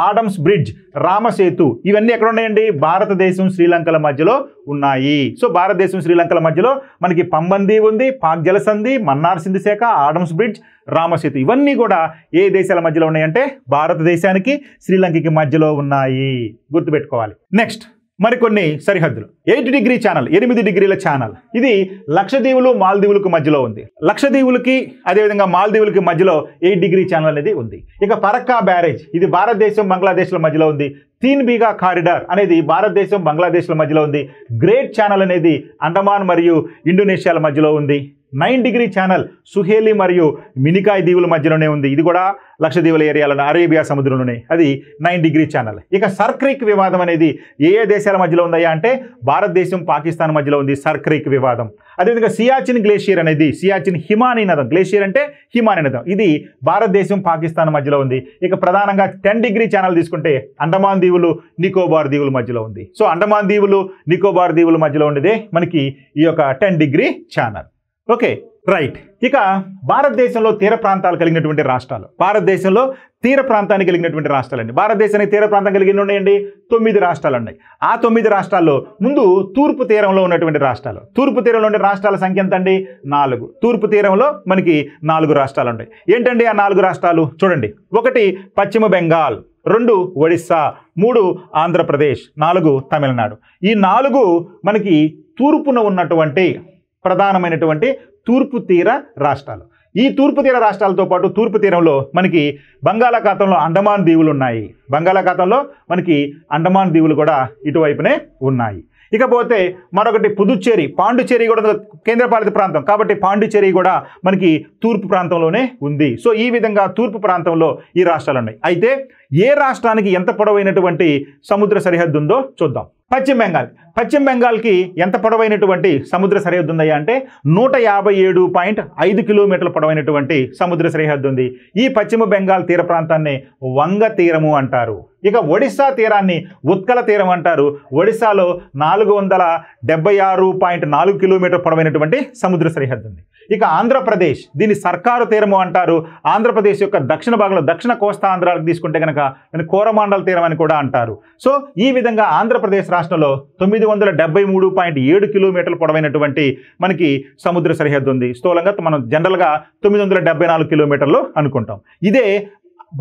ఆడమ్స్ బ్రిడ్జ్, రామసేతు ఇవన్నీ ఎక్కడ ఉన్నాయండి? భారతదేశం శ్రీలంకల మధ్యలో ఉన్నాయి. సో భారతదేశం శ్రీలంకల మధ్యలో మనకి పంబన్ దీవి ఉంది, పాక్ జలసంధి, మన్నార్ సింధు శాఖ, ఆడమ్స్ బ్రిడ్జ్, రామసేతు ఇవన్నీ కూడా ఏ దేశాల మధ్యలో ఉన్నాయంటే భారతదేశానికి శ్రీలంకకి మధ్యలో ఉన్నాయి, గుర్తుపెట్టుకోవాలి. నెక్స్ట్ మరికొన్ని సరిహద్దులు. 8 డిగ్రీ ఛానల్, 8 డిగ్రీల ఛానల్, ఇది లక్షద్వీపులు మాల్దీవులకు మధ్యలో ఉంది. లక్షద్వీపులకి అదేవిధంగా మాల్దీవులకి మధ్యలో 8 డిగ్రీ ఛానల్ అనేది ఉంది. ఇక ఫరక్కా బ్యారేజ్, ఇది భారతదేశం బంగ్లాదేశ్ల మధ్యలో ఉంది. తీన్ బీగా కారిడార్ అనేది భారతదేశం బంగ్లాదేశ్ల మధ్యలో ఉంది. గ్రేట్ ఛానల్ అనేది అండమాన్ మరియు ఇండోనేషియాల మధ్యలో ఉంది. 9 డిగ్రీ ఛానల్ సుహేలి మరియు మినికాయ్ దీవుల మధ్యలోనే ఉంది, ఇది కూడా లక్షద్వీపుల ఏరియాలోనే, అరేబియా సముద్రంలోనే, అది 9 డిగ్రీ ఛానల్. ఇక సర్క్రీక్ వివాదం అనేది ఏ దేశాల మధ్యలో ఉందయ్యా అంటే భారతదేశం పాకిస్తాన్ మధ్యలో ఉంది సర్క్రీక్ వివాదం. అదేవిధంగా సియాచిన్ గ్లేషియర్ అనేది, సియాచిన్ హిమానీ నదం, గ్లేషియర్ అంటే హిమానీ నదం, ఇది భారతదేశం పాకిస్తాన్ మధ్యలో ఉంది. ఇక ప్రధానంగా 10 డిగ్రీ ఛానల్ తీసుకుంటే అండమాన్ దీవులు నికోబార్ దీవుల మధ్యలో ఉంది. సో అండమాన్ దీవులు నికోబార్ దీవుల మధ్యలో ఉండేదే మనకి ఈ యొక్క 10 డిగ్రీ ఛానల్. Okay, right. ఇక భారతదేశంలో తీర ప్రాంతాలు కలిగినటువంటి రాష్ట్రాలు, భారతదేశంలో తీర ప్రాంతాన్ని కలిగినటువంటి రాష్ట్రాలండి. భారతదేశానికి తీర ప్రాంతం కలిగి ఉన్నాయండి 9 రాష్ట్రాలు ఉన్నాయి. ఆ 9 రాష్ట్రాల్లో ముందు తూర్పు తీరంలో ఉన్నటువంటి రాష్ట్రాలు, తూర్పు తీరంలో ఉండే రాష్ట్రాల సంఖ్య ఎంత అండి? 4. తూర్పు తీరంలో మనకి 4 రాష్ట్రాలు ఉన్నాయి. ఏంటండి ఆ 4 రాష్ట్రాలు? చూడండి, 1 పశ్చిమ బెంగాల్, 2 ఒడిస్సా, 3 ఆంధ్రప్రదేశ్, 4 తమిళనాడు. ఈ 4 మనకి తూర్పున ఉన్నటువంటి ప్రధానమైనటువంటి తూర్పు తీర రాష్ట్రాలు. ఈ తూర్పు తీర రాష్ట్రాలతో పాటు తూర్పు తీరంలో మనకి బంగాళాఖాతంలో అండమాన్ దీవులు ఉన్నాయి. బంగాళాఖాతంలో మనకి అండమాన్ దీవులు కూడా ఇటువైపునే ఉన్నాయి. ఇకపోతే మరొకటి పుదుచ్చేరి, పాండుచేరి కూడా కేంద్రపాలిత ప్రాంతం కాబట్టి పాండుచేరి కూడా మనకి తూర్పు ప్రాంతంలోనే ఉంది. సో ఈ విధంగా తూర్పు ప్రాంతంలో ఈ రాష్ట్రాలు ఉన్నాయి. అయితే ఏ రాష్ట్రానికి ఎంత పొడవైనటువంటి సముద్ర సరిహద్దు ఉందో చూద్దాం. పశ్చిమ బెంగాల్, పశ్చిమ బెంగాల్కి ఎంత పొడవైనటువంటి సముద్ర సరిహద్దు ఉందయ్యా అంటే 157.5 కిలోమీటర్ల పొడవైనటువంటి సముద్ర సరిహద్దు ఉంది. ఈ పశ్చిమ బెంగాల్ తీర ప్రాంతాన్ని వంగ తీరము అంటారు. ఇక ఒడిశా తీరాన్ని ఉత్కల తీరం అంటారు. ఒడిశాలో 476.4 కిలోమీటర్ పొడవైనటువంటి సముద్ర సరిహద్దు ఉంది. ఇక ఆంధ్రప్రదేశ్, దీన్ని సర్కారు తీరము అంటారు. ఆంధ్రప్రదేశ్ యొక్క దక్షిణ భాగంలో దక్షిణ కోస్తా ఆంధ్రాలకు తీసుకుంటే కనుక దాన్ని కోరమాండల తీరం అని కూడా అంటారు. సో ఈ విధంగా ఆంధ్రప్రదేశ్ రాష్ట్రంలో 973.7 కిలోమీటర్ల పొడవైనటువంటి మనకి సముద్ర సరిహద్దు ఉంది. స్థూలంగా మనం జనరల్గా 974 కిలోమీటర్లు అనుకుంటాం. ఇదే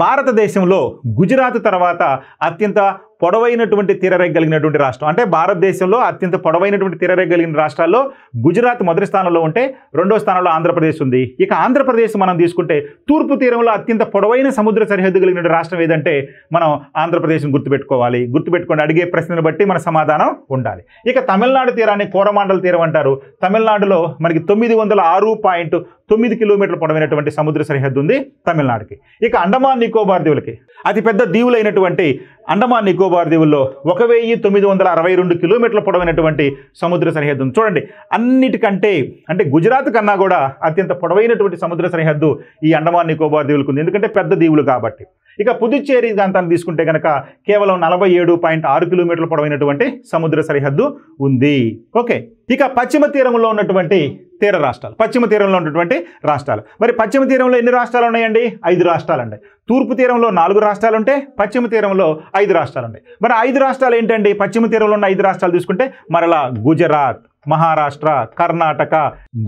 భారతదేశంలో గుజరాత్ తర్వాత అత్యంత పొడవైనటువంటి తీరరేఖ కలిగినటువంటి రాష్ట్రం. అంటే భారతదేశంలో అత్యంత పొడవైనటువంటి తీరరేఖ కలిగిన రాష్ట్రాల్లో గుజరాత్ మొదటి స్థానంలో ఉంటే రెండో స్థానంలో ఆంధ్రప్రదేశ్ ఉంది. ఇక ఆంధ్రప్రదేశ్ మనం తీసుకుంటే తూర్పు తీరంలో అత్యంత పొడవైన సముద్ర సరిహద్దు కలిగిన రాష్ట్రం ఏదంటే మనం ఆంధ్రప్రదేశ్ని గుర్తుపెట్టుకోవాలి. గుర్తుపెట్టుకోండి, అడిగే ప్రశ్నను బట్టి మన సమాధానం ఉండాలి. ఇక తమిళనాడు తీరాన్ని కోరమాండల తీరం అంటారు. తమిళనాడులో మనకి 906.9 కిలోమీటర్ల పొడవైనటువంటి సముద్ర సరిహద్దు ఉంది తమిళనాడుకి. ఇక అండమాన్ నికోబార్ దీవులకి అతిపెద్ద దీవులైనటువంటి అండమాన్ నికోబార్ దీవుల్లో 1962 కిలోమీటర్ల పొడవైనటువంటి సముద్ర సరిహద్దు ఉంది. చూడండి, అన్నిటికంటే అంటే గుజరాత్ కన్నా కూడా అత్యంత పొడవైనటువంటి సముద్ర సరిహద్దు ఈ అండమాన్ నికోబార్ దీవులకు ఉంది, ఎందుకంటే పెద్ద దీవులు కాబట్టి. ఇక పుదుచ్చేరి ప్రాంతాన్ని తీసుకుంటే కనుక కేవలం 47.6 కిలోమీటర్ల పొడవైనటువంటి సముద్ర సరిహద్దు ఉంది. ఓకే, ఇక పశ్చిమ తీరంలో ఉన్నటువంటి తీర రాష్ట్రాలు, పశ్చిమ తీరంలో ఉన్నటువంటి రాష్ట్రాలు. మరి పశ్చిమ తీరంలో ఎన్ని రాష్ట్రాలు ఉన్నాయండి? 5 రాష్ట్రాలు ఉన్నాయి. తూర్పు తీరంలో 4 రాష్ట్రాలు ఉంటే పశ్చిమ తీరంలో 5 రాష్ట్రాలు ఉన్నాయి. మరి 5 రాష్ట్రాలు ఏంటండి? పశ్చిమ తీరంలో ఉన్న 5 రాష్ట్రాలు తీసుకుంటే మరలా గుజరాత్, మహారాష్ట్ర, కర్ణాటక,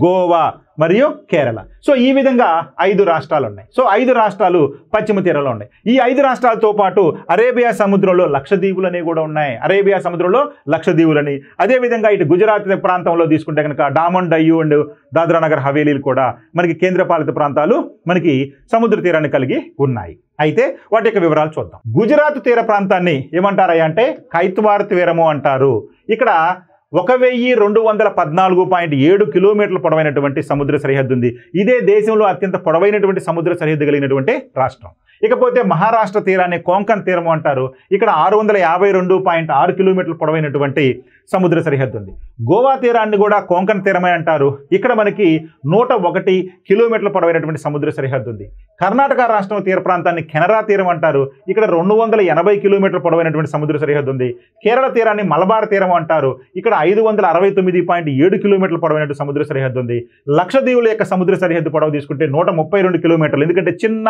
గోవా మరియు కేరళ. సో ఈ విధంగా 5 రాష్ట్రాలు ఉన్నాయి. సో 5 రాష్ట్రాలు పశ్చిమ తీరంలో ఉన్నాయి. ఈ 5 రాష్ట్రాలతో పాటు అరేబియా సముద్రంలో లక్షద్వీపులు అనేవి కూడా ఉన్నాయి. అరేబియా సముద్రంలో లక్షద్వీపులని, అదేవిధంగా ఇటు గుజరాత్ ప్రాంతంలో తీసుకుంటే కనుక డామన్ డయ్యూ అండ్ దాద్రా నగర్ హవేలీలు కూడా మనకి కేంద్రపాలిత ప్రాంతాలు మనకి సముద్ర తీరాన్ని కలిగి ఉన్నాయి. అయితే వాటి యొక్క వివరాలు చూద్దాం. గుజరాత్ తీర ప్రాంతాన్ని ఏమంటారయ్యా అంటే కైత్వార్ తీరము అంటారు. ఇక్కడ 1214.7 కిలోమీటర్ల పొడవైనటువంటి సముద్ర సరిహద్దు ఉంది. ఇదే దేశంలో అత్యంత పొడవైనటువంటి సముద్ర సరిహద్దు కలిగినటువంటి రాష్ట్రం. ఇకపోతే మహారాష్ట్ర తీరాన్ని కోంకన్ తీరము అంటారు. ఇక్కడ 652.6 కిలోమీటర్ల పొడవైనటువంటి సముద్ర సరిహద్దు ఉంది. గోవా తీరాన్ని కూడా కోంకన్ తీరమే అంటారు. ఇక్కడ మనకి 101 కిలోమీటర్ల పొడవైనటువంటి సముద్ర సరిహద్దు ఉంది. కర్ణాటక రాష్ట్రం తీర ప్రాంతాన్ని కెనరా తీరం అంటారు. ఇక్కడ 280 కిలోమీటర్ల పొడవైనటువంటి సముద్ర సరిహద్దు ఉంది. కేరళ తీరాన్ని మలబార్ తీరం అంటారు. ఇక్కడ 569.7 కిలోమీటర్ల పొడవైనటువంటి సముద్ర సరిహద్దు ఉంది. లక్షద్వీపుల యొక్క సముద్ర సరిహద్దు పొడవు తీసుకుంటే 132 కిలోమీటర్లు, ఎందుకంటే చిన్న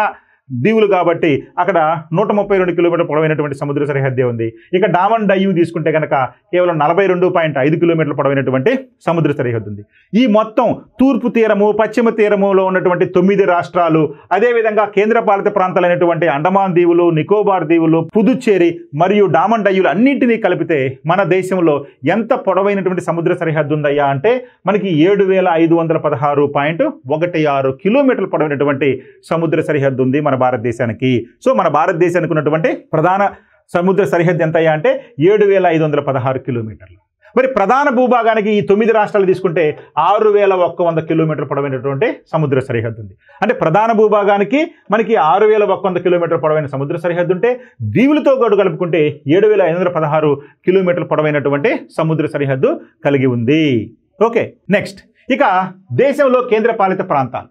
దీవులు కాబట్టి అక్కడ 132 కిలోమీటర్ల పొడవైనటువంటి సముద్ర సరిహద్దే ఉంది. ఇక డామన్ డయ్యూ తీసుకుంటే కనుక కేవలం 42.5 కిలోమీటర్ల పొడవైనటువంటి సముద్ర సరిహద్దు ఉంది. ఈ మొత్తం తూర్పు తీరము, పశ్చిమ తీరములో ఉన్నటువంటి 9 రాష్ట్రాలు, అదేవిధంగా కేంద్రపాలిత ప్రాంతాలైనటువంటి అండమాన్ దీవులు, నికోబార్ దీవులు, పుదుచ్చేరి మరియు డామన్ డయ్యూలు అన్నింటినీ కలిపితే మన దేశంలో ఎంత పొడవైనటువంటి సముద్ర సరిహద్దు ఉందయ్యా అంటే మనకి 7516.16 కిలోమీటర్ల పొడవైనటువంటి సముద్ర సరిహద్దు ఉంది మన భారతదేశానికి. సో మన భారతదేశానికి ఉన్నటువంటి ప్రధాన సముద్ర సరిహద్దు ఎంత అయ్యా అంటే 7516 కిలోమీటర్లు. మరి ప్రధాన భూభాగానికి ఈ 9 రాష్ట్రాలు తీసుకుంటే 6100 కిలోమీటర్ల పొడవైనటువంటి సముద్ర సరిహద్దు ఉంది. అంటే ప్రధాన భూభాగానికి మనకి 6100 కిలోమీటర్ల పొడవైన సముద్ర సరిహద్దు ఉంటే దీవులతో గడు కలుపుకుంటే 7516 కిలోమీటర్ల పొడవైనటువంటి సముద్ర సరిహద్దు కలిగి ఉంది. ఓకే, నెక్స్ట్ ఇక దేశంలో కేంద్రపాలిత ప్రాంతాలు.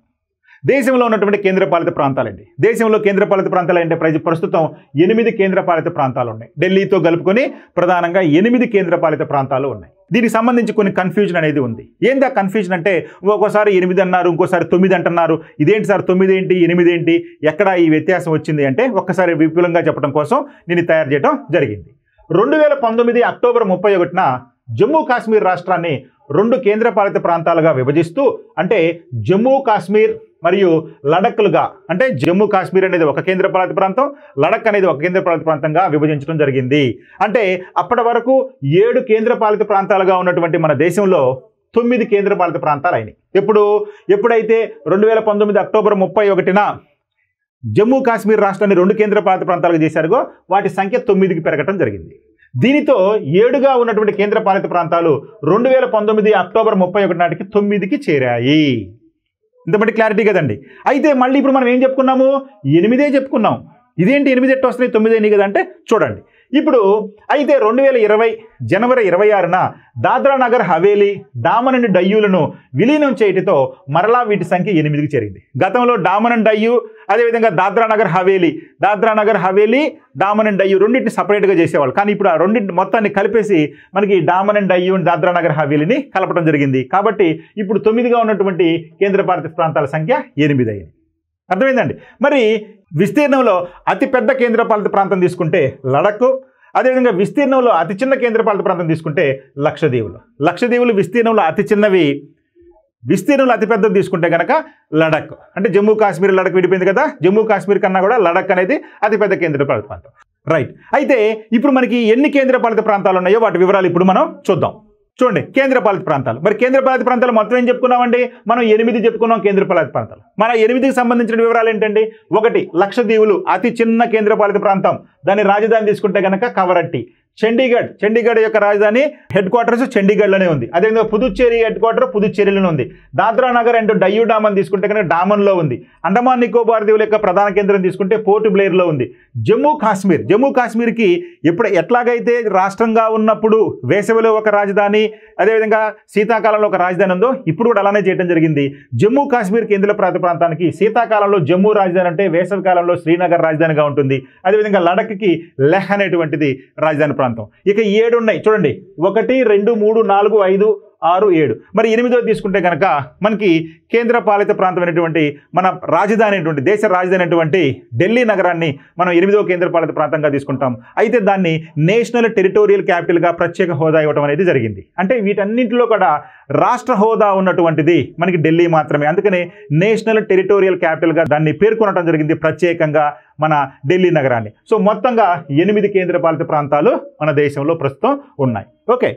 దేశంలో ఉన్నటువంటి కేంద్రపాలిత ప్రాంతాలండి. దేశంలో కేంద్రపాలిత ప్రాంతాలు అంటే ప్రస్తుతం 8 కేంద్రపాలిత ప్రాంతాలు ఉన్నాయి. ఢిల్లీతో కలుపుకొని ప్రధానంగా 8 కేంద్రపాలిత ప్రాంతాలు ఉన్నాయి. దీనికి సంబంధించి కొన్ని కన్ఫ్యూజన్ అనేది ఉంది. ఏంటి ఆ కన్ఫ్యూజన్ అంటే ఒక్కోసారి 8 అన్నారు, ఇంకోసారి 9 అంటున్నారు. ఇదేంటి సార్ 9 ఏంటి 8 ఏంటి, ఎక్కడ ఈ వ్యత్యాసం వచ్చింది అంటే ఒక్కసారి విపులంగా చెప్పడం కోసం నేను తయారు చేయడం జరిగింది. 2019 అక్టోబర్ 31న జమ్మూ కాశ్మీర్ రాష్ట్రాన్ని 2 కేంద్రపాలిత ప్రాంతాలుగా విభజిస్తూ, అంటే జమ్మూ కాశ్మీర్ మరియు లడఖ్లుగా, అంటే జమ్మూ కాశ్మీర్ అనేది ఒక కేంద్రపాలిత ప్రాంతం, లడఖ్ అనేది ఒక కేంద్రపాలిత ప్రాంతంగా విభజించడం జరిగింది. అంటే అప్పటి వరకు 7 కేంద్రపాలిత ప్రాంతాలుగా ఉన్నటువంటి మన దేశంలో 9 కేంద్రపాలిత ప్రాంతాలు అయినాయి. ఎప్పుడైతే 2019 అక్టోబర్ 31న జమ్మూ కాశ్మీర్ రాష్ట్రాన్ని 2 కేంద్రపాలిత ప్రాంతాలుగా చేశారుగో వాటి సంఖ్య 9కి పెరగటం జరిగింది. దీనితో 7గా ఉన్నటువంటి కేంద్రపాలిత ప్రాంతాలు 2019 అక్టోబర్ 31 నాటికి 9కి చేరాయి. ఇంతమంది క్లారిటీ కదండి. అయితే మళ్ళీ ఇప్పుడు మనం ఏం చెప్పుకున్నాము? 8 చెప్పుకున్నాం. ఇదేంటి 8 ఎట్టు వస్తున్నాయి 9 అయినాయి కదా అంటే చూడండి. ఇప్పుడు అయితే 2020 జనవరి 26న దాద్రా నగర్ హవేలీ, డామన్ అండ్ డయ్యూలను విలీనం చేయటంతో మరలా వీటి సంఖ్య 8కి చేరింది. గతంలో డామన్ అండ్ డయ్యూ, అదేవిధంగా దాద్రా నగర్ హవేలీ, డామన్ అండ్ డయ్యూ రెండింటిని సపరేట్గా చేసేవాళ్ళు. కానీ ఇప్పుడు ఆ రెండింటి మొత్తాన్ని కలిపేసి మనకి డామన్ అండ్ డయ్యూ అండ్ దాద్రా నగర్ హవేలీని కలపడం జరిగింది. కాబట్టి ఇప్పుడు 9గా ఉన్నటువంటి కేంద్రపాలిత ప్రాంతాల సంఖ్య 8 అయింది. అర్థమైందండి. మరి విస్తీర్ణంలో అతిపెద్ద కేంద్రపాలిత ప్రాంతం తీసుకుంటే లడఖ్, అదేవిధంగా విస్తీర్ణంలో అతి చిన్న కేంద్రపాలిత ప్రాంతం తీసుకుంటే లక్షద్వీపులు విస్తీర్ణంలో అతి చిన్నవి, విస్తీర్ణంలో అతిపెద్దది తీసుకుంటే కనుక లడఖ్. అంటే జమ్మూ కాశ్మీర్ లడఖ్ విడిపోయింది కదా, జమ్మూ కాశ్మీర్ కన్నా కూడా లడఖ్ అనేది అతిపెద్ద కేంద్రపాలిత ప్రాంతం. రైట్. అయితే ఇప్పుడు మనకి ఎన్ని కేంద్రపాలిత ప్రాంతాలు ఉన్నాయో వాటి వివరాలు ఇప్పుడు మనం చూద్దాం. చూడండి, కేంద్రపాలిత ప్రాంతాలు. మరి కేంద్రపాలిత ప్రాంతాలు మొత్తం ఏం చెప్పుకున్నామండి? మనం 8 చెప్పుకున్నాం కేంద్రపాలిత ప్రాంతాలు. మన 8కి సంబంధించిన వివరాలు ఏంటండి? 1 లక్షద్వీపులు అతి చిన్న కేంద్రపాలిత ప్రాంతం, దాని రాజధాని తీసుకుంటే కనుక కవరట్టి. చండీగఢ్ యొక్క రాజధాని హెడ్ క్వార్టర్స్ చండీగఢ్లోనే ఉంది. అదేవిధంగా పుదుచ్చేరి హెడ్ క్వార్టర్ పుదుచ్చేరిలోనే ఉంది. దాద్రా నగర్ అండ్ డయ్యూ డామన్ తీసుకుంటే కనుక డామన్లో ఉంది. అండమాన్ నికోబార్ దీవుల యొక్క ప్రధాన కేంద్రం తీసుకుంటే పోర్ట్ బ్లేర్లో ఉంది. జమ్మూ కాశ్మీర్కి ఎట్లాగైతే రాష్ట్రంగా ఉన్నప్పుడు వేసవిలో ఒక రాజధాని, అదేవిధంగా శీతాకాలంలో ఒక రాజధాని ఉందో ఇప్పుడు కూడా అలానే చేయడం జరిగింది. జమ్మూ కాశ్మీర్ కేంద్రపాలిత ప్రాంతానికి శీతాకాలంలో జమ్మూ రాజధాని అంటే, వేసవి కాలంలో శ్రీనగర్ రాజధానిగా ఉంటుంది. అదేవిధంగా లడఖ్కి లెహ్ అనేటువంటిది రాజధాని ప్రాంతం. ఇక 7 ఉన్నాయి చూడండి, 1, 2, 3, 4, 5, 6, 7. మరి 8వ తీసుకుంటే కనుక మనకి కేంద్రపాలిత ప్రాంతం అయినటువంటి మన రాజధాని అయినటువంటి దేశ రాజధాని అయినటువంటి ఢిల్లీ నగరాన్ని మనం 8వ కేంద్రపాలిత ప్రాంతంగా తీసుకుంటాం. అయితే దాన్ని నేషనల్ టెరిటోరియల్ క్యాపిటల్గా ప్రత్యేక హోదా ఇవ్వడం అనేది జరిగింది. అంటే వీటన్నింటిలో కూడా రాష్ట్ర హోదా ఉన్నటువంటిది మనకి ఢిల్లీ మాత్రమే. అందుకనే నేషనల్ టెరిటోరియల్ క్యాపిటల్గా దాన్ని పేర్కొనడం జరిగింది ప్రత్యేకంగా మన ఢిల్లీ నగరాన్ని. సో మొత్తంగా 8 కేంద్రపాలిత ప్రాంతాలు మన దేశంలో ప్రస్తుతం ఉన్నాయి. ఓకే.